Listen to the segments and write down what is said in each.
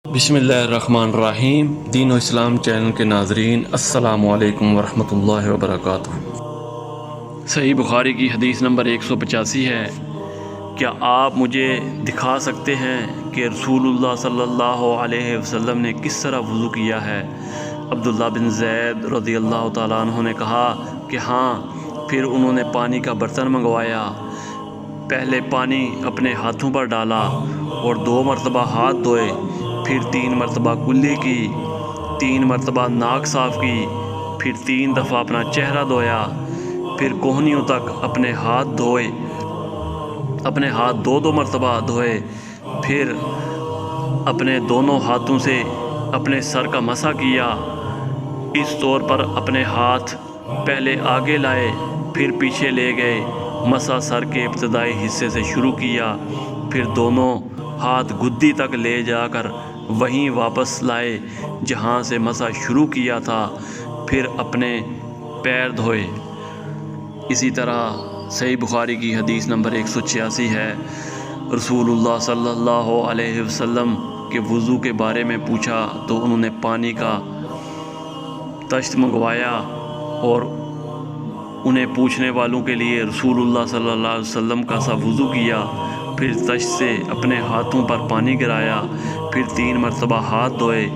بسم اللہ الرحمن الرحیم۔ دین و اسلام چینل کے ناظرین، السلام علیکم ورحمۃ اللہ وبرکاتہ۔ صحیح بخاری کی حدیث نمبر 185 ہے، کیا آپ مجھے دکھا سکتے ہیں کہ رسول اللہ صلی اللہ علیہ وسلم نے کس طرح وضو کیا ہے؟ عبداللہ بن زید رضی اللہ تعالیٰ عنہ نے کہا کہ ہاں۔ پھر انہوں نے پانی کا برتن منگوایا، پہلے پانی اپنے ہاتھوں پر ڈالا اور 2 مرتبہ ہاتھ دھوئے، پھر 3 مرتبہ کلی کی، 3 مرتبہ ناک صاف کی، پھر 3 دفعہ اپنا چہرہ دھویا، پھر کوہنیوں تک اپنے ہاتھ دھوئے، اپنے ہاتھ 2 مرتبہ دھوئے، پھر اپنے دونوں ہاتھوں سے اپنے سر کا مسح کیا۔ اس طور پر اپنے ہاتھ پہلے آگے لائے، پھر پیچھے لے گئے، مسح سر کے ابتدائی حصے سے شروع کیا، پھر دونوں ہاتھ گدی تک لے جا کر وہیں واپس لائے جہاں سے مسح شروع کیا تھا، پھر اپنے پیر دھوئے۔ اسی طرح صحیح بخاری کی حدیث نمبر 186 ہے، رسول اللہ صلی اللہ علیہ وسلم کے وضو کے بارے میں پوچھا تو انہوں نے پانی کا طشت منگوایا اور انہیں پوچھنے والوں کے لیے رسول اللہ صلی اللہ علیہ وسلم کا سا وضو کیا، پھر طشت سے اپنے ہاتھوں پر پانی گرایا، پھر 3 مرتبہ ہاتھ دھوئے،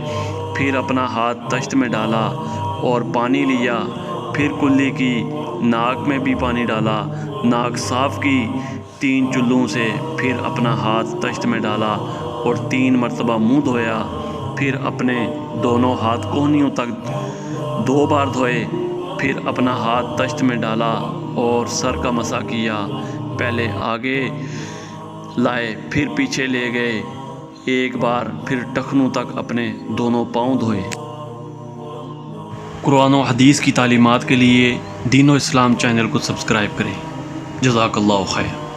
پھر اپنا ہاتھ طشت میں ڈالا اور پانی لیا، پھر کلی کی، ناک میں بھی پانی ڈالا، ناک صاف کی 3 چلوں سے، پھر اپنا ہاتھ طشت میں ڈالا اور 3 مرتبہ منہ دھویا، پھر اپنے دونوں ہاتھ کوہنیوں تک 2 بار دھوئے، پھر اپنا ہاتھ طشت میں ڈالا اور سر کا مسح کیا، پہلے آگے لائے، پھر پیچھے لے گئے 1 بار، پھر ٹخنوں تک اپنے دونوں پاؤں دھوئے۔ قرآن و حدیث کی تعلیمات کے لیے دین و اسلام چینل کو سبسکرائب کریں۔ جزاک اللہ خیر۔